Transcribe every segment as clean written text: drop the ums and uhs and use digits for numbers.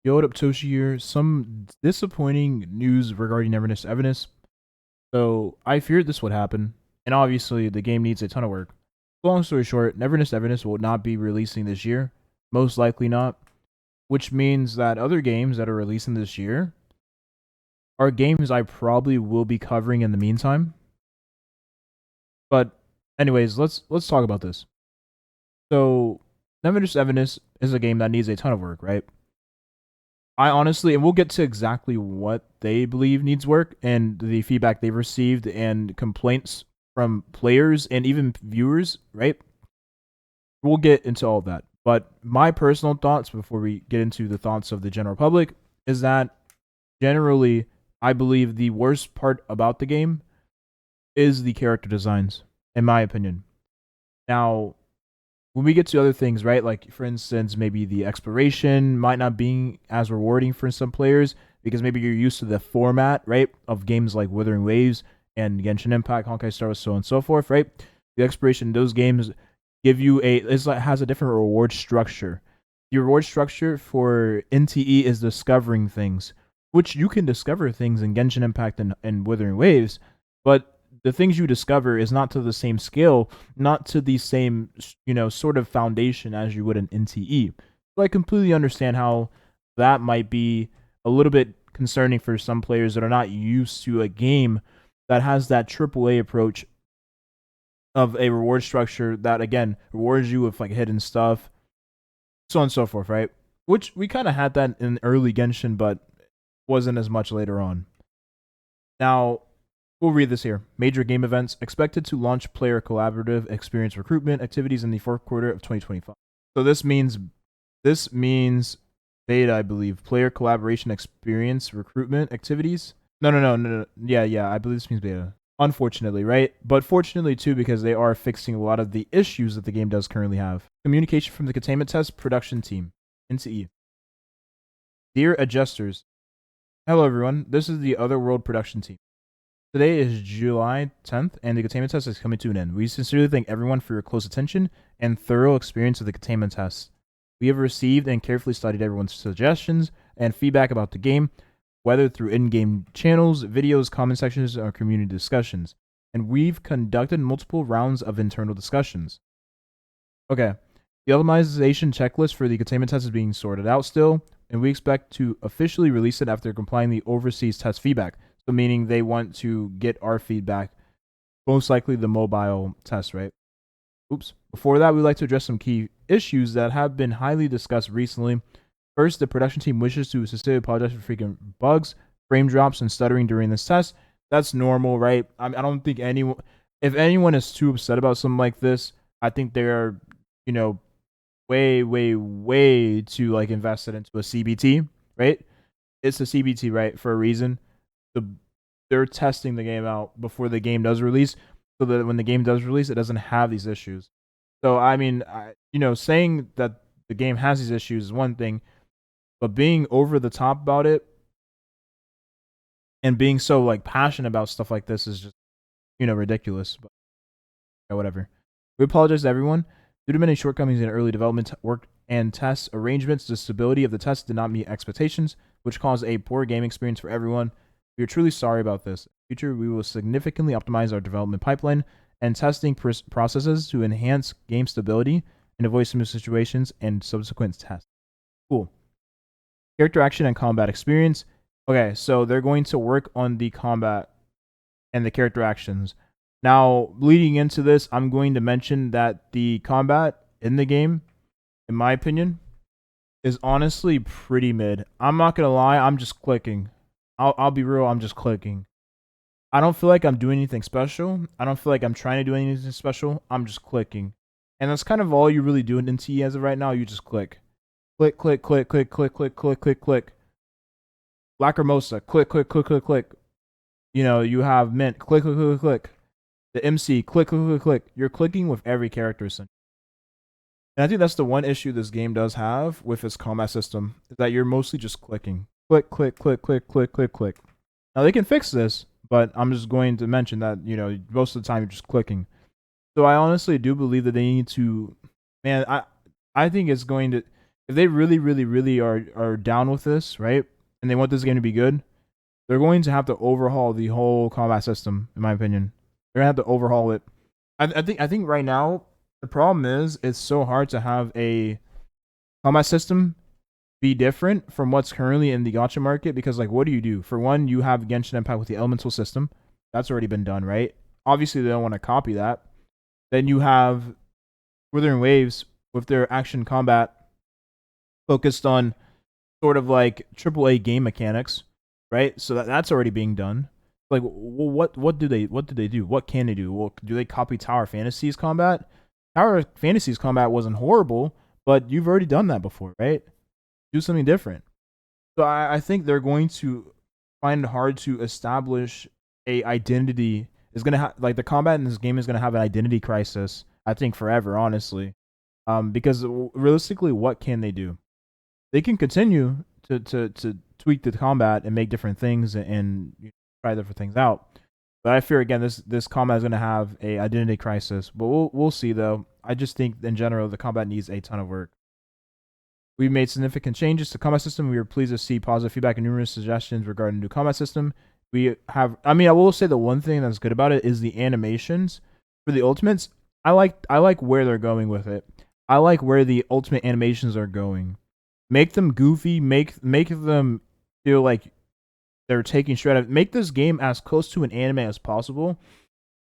Yo, what up, Toshi here? Some disappointing news regarding Neverness Evanis. So, I feared this would happen, and obviously, the game needs a ton of work. Long story short, Neverness Evanis will not be releasing this year. Most likely not. Which means that other games that are releasing this year are games I probably will be covering in the meantime. But, anyways, let's talk about this. So, Neverness Evanis is a game that needs a ton of work, right? I honestly, and we'll get to exactly what they believe needs work and the feedback they've received and complaints from players and even viewers, right? We'll get into all of that. But my personal thoughts before we get into the thoughts of the general public is that generally, I believe the worst part about the game is the character designs, in my opinion. Now, when we get to other things, right? Like for instance, maybe the exploration might not be as rewarding for some players because maybe you're used to the format, right, of games like Wuthering Waves and Genshin Impact, Honkai Star Wars, so on and so forth, right? The exploration in those games give you has a different reward structure. The reward structure for NTE is discovering things, which you can discover things in Genshin Impact and Wuthering Waves, but the things you discover is not to the same scale, not to the same, sort of foundation as you would in NTE. So I completely understand how that might be a little bit concerning for some players that are not used to a game that has that AAA approach of a reward structure that again rewards you with like hidden stuff, so on and so forth, right? Which we kind of had that in early Genshin, but wasn't as much later on. Now, we'll read this here. Major game events expected to launch player collaborative experience recruitment activities in the fourth quarter of 2025. So this means beta, I believe. Player collaboration experience recruitment activities. No. Yeah. I believe this means beta. Unfortunately, right? But fortunately too, because they are fixing a lot of the issues that the game does currently have. Communication from the containment test production team. NTE. Dear adjusters, hello everyone. This is the Otherworld production team. Today is July 10th, and the containment test is coming to an end. We sincerely thank everyone for your close attention and thorough experience of the containment test. We have received and carefully studied everyone's suggestions and feedback about the game, whether through in-game channels, videos, comment sections, or community discussions. And we've conducted multiple rounds of internal discussions. Okay, the optimization checklist for the containment test is being sorted out still, and we expect to officially release it after complying the overseas test feedback. So meaning they want to get our feedback, most likely the mobile test, right? Oops. Before that, we'd like to address some key issues that have been highly discussed recently. First, the production team wishes to sincerely apologize for frequent bugs, frame drops, and stuttering during this test. That's normal, right? I don't think if anyone is too upset about something like this, I think they are, you know, way too like invested into a CBT, right? It's a CBT, right, for a reason. The they're testing the game out before the game does release, so that when the game does release, it doesn't have these issues. So I mean, saying that the game has these issues is one thing, but being over the top about it and being so like passionate about stuff like this is just ridiculous. But whatever. We apologize to everyone. Due to many shortcomings in early development work and test arrangements, the stability of the test did not meet expectations, which caused a poor game experience for everyone. We are truly sorry about this. In the future, we will significantly optimize our development pipeline and testing processes to enhance game stability and avoid similar situations and subsequent tests. Cool. Character action and combat experience. Okay, so they're going to work on the combat and the character actions. Now, leading into this, I'm going to mention that the combat in the game, in my opinion, is honestly pretty mid. I'm not gonna lie, I'm just clicking. I'll be real, I'm just clicking. I don't feel like I'm doing anything special. I don't feel like I'm trying to do anything special. I'm just clicking. And that's kind of all you really do in NTE as of right now. You just click. Click, click, click, click, click, click, click, click, click. Lacrimosa, click, click, click, click, click. You have Mint, click, click, click, click. The MC, click, click, click, click. You're clicking with every character. And I think that's the one issue this game does have with its combat system, is that you're mostly just clicking. Click, click, click, click, click, click, click. Now they can fix this, but I'm just going to mention that, most of the time you're just clicking. So I honestly do believe that they need to, man, I think it's if they really, really, really are down with this, right, and they want this game to be good, they're going to have to overhaul the whole combat system. In my opinion, they're gonna have to overhaul it. I think right now the problem is it's so hard to have a combat system be different from what's currently in the gacha market because like what do you do? For one, you have Genshin Impact with the elemental system. That's already been done, right? Obviously they don't want to copy that. Then you have Withering Waves with their action combat focused on sort of like AAA game mechanics, right? So that's already being done. Like, well, what do they do? What can they do? Well, do they copy Tower Fantasies combat? Tower Fantasies combat wasn't horrible, but you've already done that before, right? Do something different. So I think they're going to find it hard to establish a identity. Is gonna have like the combat in this game is gonna have an identity crisis. I think forever, honestly, because realistically, what can they do? They can continue to tweak the combat and make different things and try different things out. But I fear again this combat is going to have a identity crisis. But we'll see though. I just think in general the combat needs a ton of work. We've made significant changes to the combat system. We were pleased to see positive feedback and numerous suggestions regarding the new combat system. We have, I mean, I will say the one thing that's good about it is the animations for the ultimates. I like where they're going with it. I like where the ultimate animations are going. Make them goofy. Make them feel like they're taking straight out. Make this game as close to an anime as possible,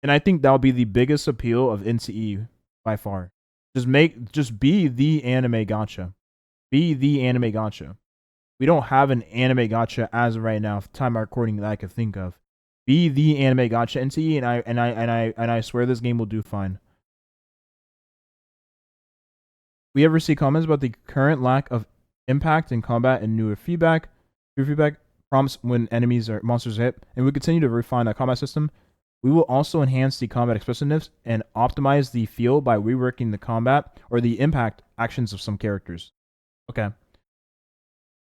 and I think that'll be the biggest appeal of NTE by far. Just be the anime gacha. Be the anime gacha. We don't have an anime gacha as of right now. Time of recording that I could think of. Be the anime gacha NTE, and I swear this game will do fine. We ever see comments about the current lack of impact in combat and newer feedback? Newer feedback prompts when enemies or monsters hit, and we continue to refine that combat system. We will also enhance the combat expressiveness and optimize the feel by reworking the combat or the impact actions of some characters. Okay.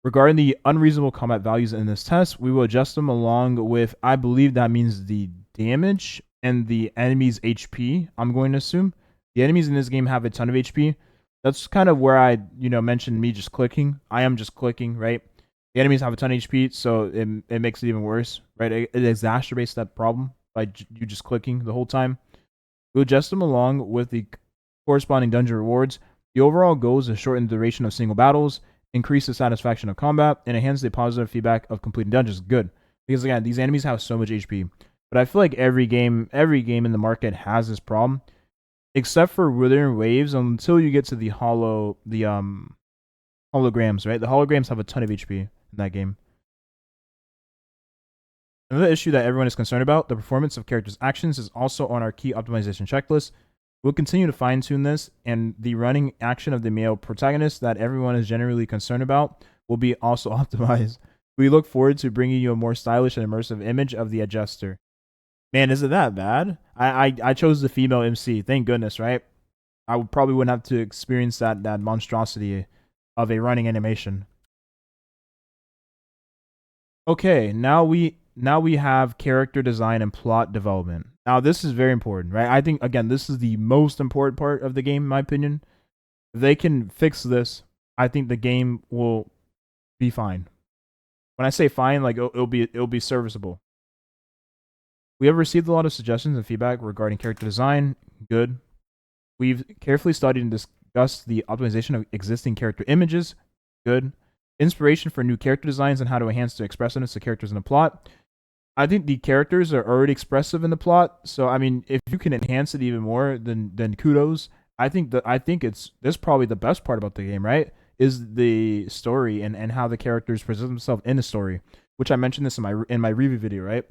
Regarding the unreasonable combat values in this test, we will adjust them along with, I believe that means the damage and the enemy's HP, I'm going to assume. The enemies in this game have a ton of HP. That's kind of where I, mentioned me just clicking. I am just clicking, right? The enemies have a ton of HP, so it makes it even worse, right? It exacerbates that problem by you just clicking the whole time. We'll adjust them along with the corresponding dungeon rewards. The overall goal is to shorten the duration of single battles, increase the satisfaction of combat, and enhance the positive feedback of completing dungeons. Good. Because again, these enemies have so much HP. But I feel like every game in the market has this problem. Except for Withering Waves until you get to the holograms, right? The holograms have a ton of HP in that game. Another issue that everyone is concerned about, the performance of characters' actions, is also on our key optimization checklist. We'll continue to fine-tune this, and the running action of the male protagonist that everyone is generally concerned about will be also optimized. We look forward to bringing you a more stylish and immersive image of the adjuster. Man, is it that bad? I chose the female MC. Thank goodness, right? I probably wouldn't have to experience that monstrosity of a running animation. Okay, now we have character design and plot development. Now this is very important, right? I think again this is the most important part of the game, in my opinion. If they can fix this, I think the game will be fine. When I say fine, like it'll be serviceable. We have received a lot of suggestions and feedback regarding character design. Good. We've carefully studied and discussed the optimization of existing character images. Good. Inspiration for new character designs and how to enhance the expressiveness of characters in the plot. I think the characters are already expressive in the plot, so I mean, if you can enhance it even more, then kudos. I think this probably the best part about the game, right? Is the story and how the characters present themselves in the story, which I mentioned this in my review video, right?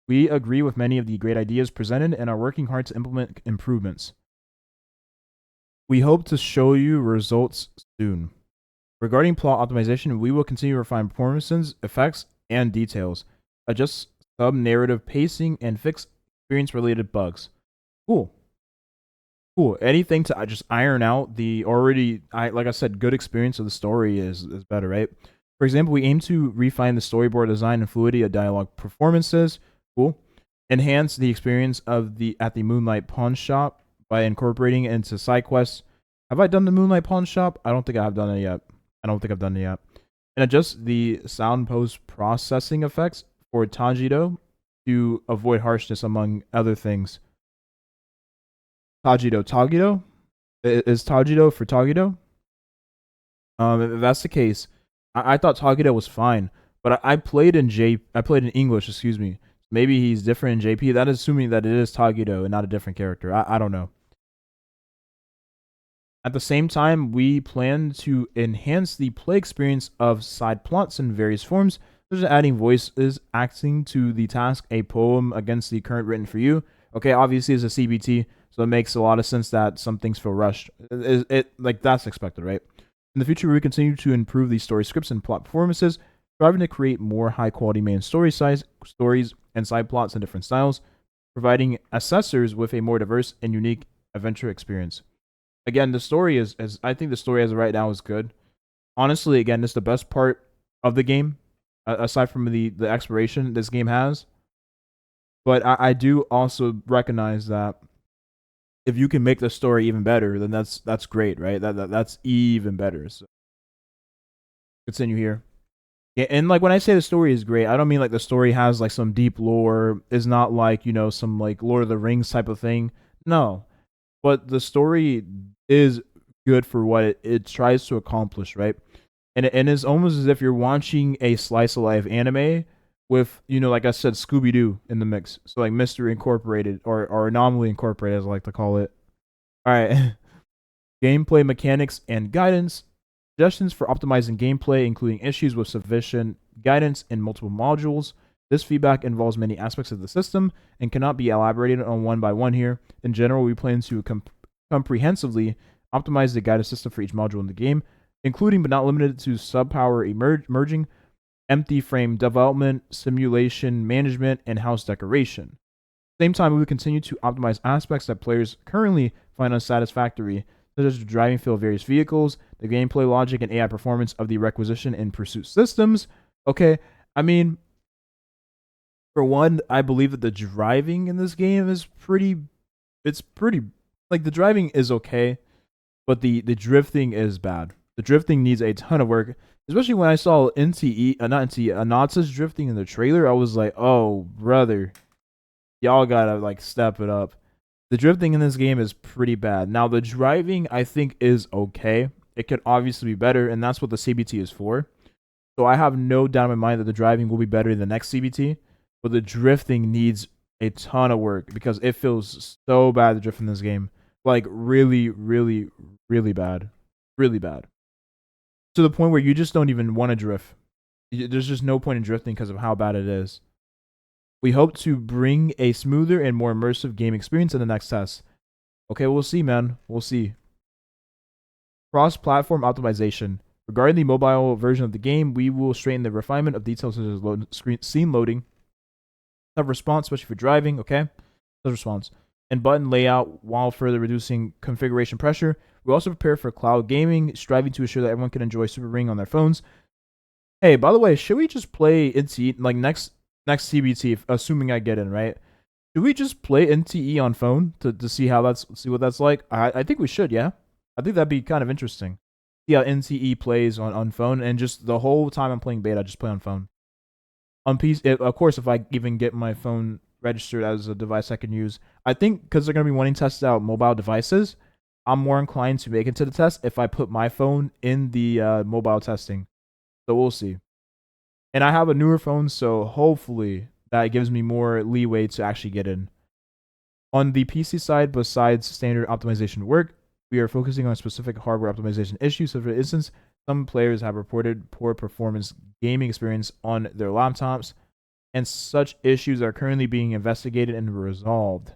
We agree with many of the great ideas presented and are working hard to implement improvements. We hope to show you results soon. Regarding plot optimization, we will continue to refine performances, effects, and details, adjust sub-narrative pacing, and fix experience-related bugs. Cool. Anything to just iron out the already, like I said, good experience of the story is better, right? For example, we aim to refine the storyboard design and fluidity of dialogue performances. Cool. Enhance the experience at the Moonlight Pawn Shop by incorporating it into side quests. Have I done the Moonlight Pawn Shop? I don't think I have done it yet. I don't think I've done it yet. And adjust the sound post processing effects for Tajido to avoid harshness, among other things. Tajido is Tajido for Tagido. If that's the case, I thought Tagido was fine, but I played in English. Excuse me. Maybe he's different in JP. That is assuming that it is Tagido and not a different character. I don't know. At the same time, we plan to enhance the play experience of side plots in various forms, such as adding voices acting to the task a poem against the current written for you. Okay, obviously it's a CBT, so it makes a lot of sense that some things feel rushed. Like that's expected, right? In the future, we continue to improve the story scripts and plot performances, striving to create more high quality main stories and side plots in different styles, providing assessors with a more diverse and unique adventure experience. Again, the story is I think the story as of right now is good. Honestly, again, it's the best part of the game, aside from the exploration this game has. But I do also recognize that if you can make the story even better, then that's great, right? That's even better. So continue here. Yeah, and like when I say the story is great, I don't mean like the story has like some deep lore. Is not like some like Lord of the Rings type of thing. No, but the story is good for what it tries to accomplish, right? And it's almost as if you're watching a slice of life anime with, like I said, Scooby Doo in the mix. So like Mystery Incorporated or Anomaly Incorporated, as I like to call it. All right, gameplay mechanics and guidance. Suggestions for optimizing gameplay, including issues with sufficient guidance in multiple modules. This feedback involves many aspects of the system and cannot be elaborated on one by one here. In general, we plan to comprehensively optimize the guidance system for each module in the game, including but not limited to sub-power merging, empty frame development, simulation management, and house decoration. At the same time, we will continue to optimize aspects that players currently find unsatisfactory, such as the driving feel of various vehicles, the gameplay logic and AI performance of the requisition and pursuit systems. Okay, I mean, for one, I believe that the driving in this game is pretty. It's pretty like the driving is okay, but the drifting is bad. The drifting needs a ton of work, especially when I saw NTE, not NTE, Anata's drifting in the trailer. I was like, oh brother, y'all gotta like step it up. The drifting in this game is pretty bad. Now the driving I think is okay. It could obviously be better, and that's what the CBT is for. So I have no doubt in my mind that the driving will be better in the next CBT, but the drifting needs a ton of work because it feels so bad to drift in this game. Like really, really, really bad. Really bad. To the point where you just don't even want to drift. There's just no point in drifting because of how bad it is. We hope to bring a smoother and more immersive game experience in the next test. Okay, we'll see, man. We'll see. Cross-platform optimization. Regarding the mobile version of the game, we will straighten the refinement of details such as scene loading, have response, especially for driving, okay? Does response. And button layout while further reducing configuration pressure. We also prepare for cloud gaming, striving to ensure that everyone can enjoy Super Ring on their phones. Hey, by the way, should we just play NTE like next CBT, assuming I get in, right? Should we just play NTE on phone to see what that's like? I think we should, yeah. I think that'd be kind of interesting. See how NTE plays on phone, and just the whole time I'm playing beta, I just play on phone. On PC, of course, if I even get my phone registered as a device I can use, I think because they're gonna be wanting to test out mobile devices, I'm more inclined to make it to the test if I put my phone in the mobile testing. So we'll see. And I have a newer phone, so hopefully that gives me more leeway to actually get in. On the PC side, besides standard optimization work, we are focusing on specific hardware optimization issues. So, for instance, some players have reported poor performance gaming experience on their laptops, and such issues are currently being investigated and resolved.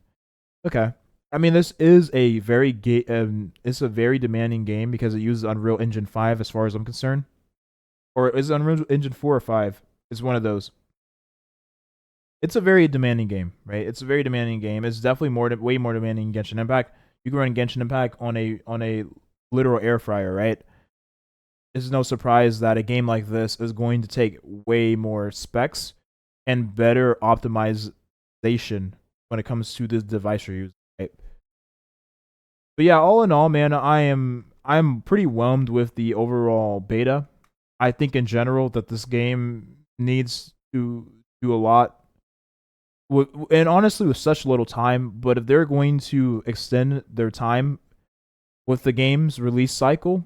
Okay. I mean, this is a it's a very demanding game because it uses Unreal Engine 5 as far as I'm concerned. Or is it Unreal Engine 4 or 5? It's one of those. It's a very demanding game, right? It's a very demanding game. It's definitely way more demanding than Genshin Impact. You can run Genshin Impact on a literal air fryer, right? It's no surprise that a game like this is going to take way more specs and better optimization when it comes to this device you're using, right? But yeah, all in all, man, I'm pretty whelmed with the overall beta. I think in general that this game needs to do a lot and honestly with such little time, but if they're going to extend their time with the game's release cycle,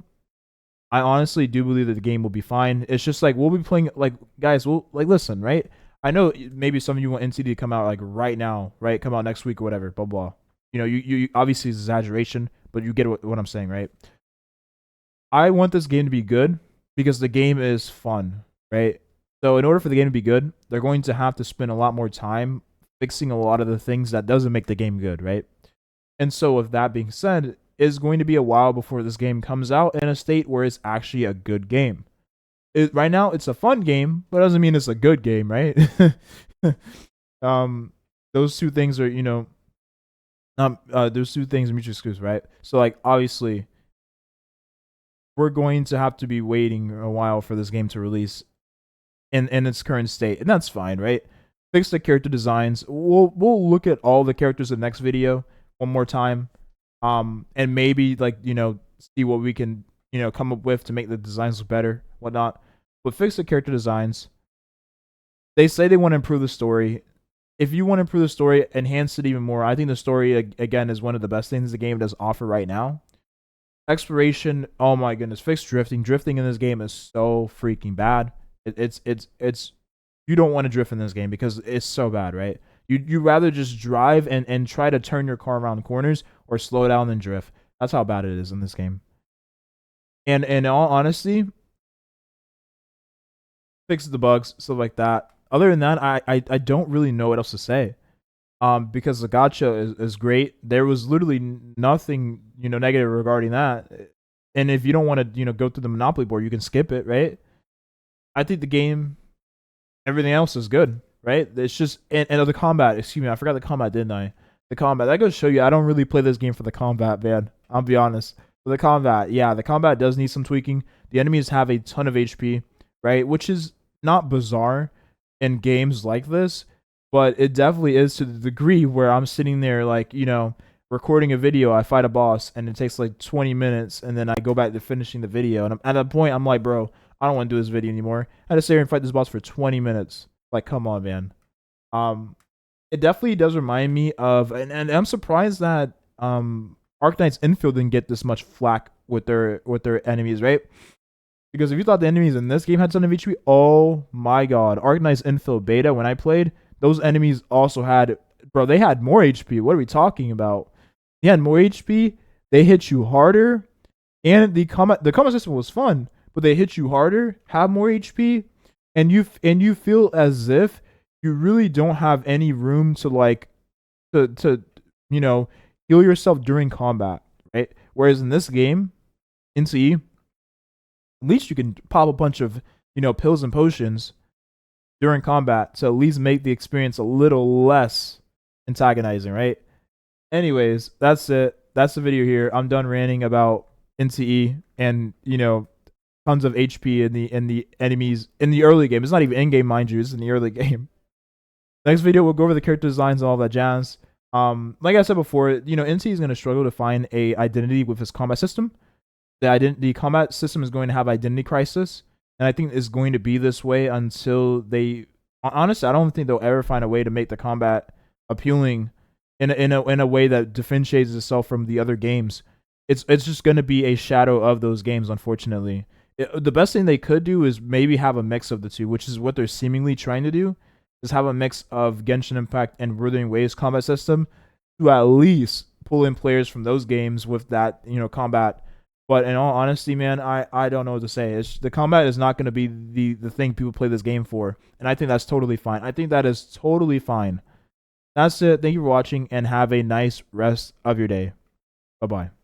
I honestly do believe that the game will be fine. It's just like we'll be playing like guys, we'll like listen, right? I know maybe some of you want NTD to come out like right now, right? Come out next week or whatever, blah blah. You know, you obviously it's exaggeration, but you get what I'm saying, right? I want this game to be good because the game is fun, right? So in order for the game to be good, they're going to have to spend a lot more time fixing a lot of the things that doesn't make the game good, right? And so with that being said, it's going to be a while before this game comes out in a state where it's actually a good game. Right now it's a fun game, but it doesn't mean it's a good game, right? um those two things are, those two things are mutually exclusive, right? So like obviously we're going to have to be waiting a while for this game to release in its current state, and that's fine, right? Fix the character designs. We'll look at all the characters in the next video one more time, and maybe like see what we can come up with to make the designs look better, whatnot. But fix the character designs. They say they want to improve the story. If you want to improve the story, enhance it even more. I think the story again is one of the best things the game does offer right now. Exploration, oh my goodness, fix drifting. Drifting in this game is so freaking bad. It's you don't want to drift in this game because it's so bad, right? You rather just drive and try to turn your car around corners or slow down than drift. That's how bad it is in this game. And in all honesty, fix the bugs, stuff like that. Other than that, I don't really know what else to say. Because the gacha is great. There was literally nothing negative regarding that. And if you don't want to go through the Monopoly board, you can skip it, right? I think the game, everything else is good, right? It's just and the combat. Excuse me, I forgot the combat, didn't I? The combat. That goes to show you I don't really play this game for the combat, man. I'll be honest. For the combat, yeah, the combat does need some tweaking. The enemies have a ton of HP, right? Which is not bizarre in games like this, but it definitely is to the degree where I'm sitting there like recording a video. I fight a boss and it takes like 20 minutes, and then I go back to finishing the video, and at that point I'm like, bro, I don't want to do this video anymore. I had to sit here and fight this boss for 20 minutes. Like, come on, man. It definitely does remind me of, and I'm surprised that Arknight's Infield didn't get this much flack with their enemies, right? Because if you thought the enemies in this game had ton of HP, oh my god, Arknight's Infield beta when I played, those enemies also had, bro, they had more HP. What are we talking about? They had more HP. They hit you harder, and the combat system was fun, but they hit you harder, have more HP, and you feel as if you really don't have any room to like to heal yourself during combat, right? Whereas in this game, NTE, at least you can pop a bunch of pills and potions during combat to at least make the experience a little less antagonizing, right? Anyways, that's it. That's the video here. I'm done ranting about NTE and tons of HP in the enemies in the early game. It's not even in game, mind you. It's in the early game. Next video, we'll go over the character designs and all that jazz. Like I said before, NTE is going to struggle to find a identity with his combat system. The combat system is going to have identity crisis, and I think it's going to be this way until they. Honestly, I don't think they'll ever find a way to make the combat appealing in a way that differentiates itself from the other games. It's just going to be a shadow of those games, unfortunately. The best thing they could do is maybe have a mix of the two, which is what they're seemingly trying to do. Is have a mix of Genshin Impact and Wuthering Waves combat system to at least pull in players from those games with that combat. But in all honesty, man, I don't know what to say. The combat is not going to be the thing people play this game for, and I think that's totally fine. I think that is totally fine. That's it. Thank you for watching, and have a nice rest of your day. Bye-bye.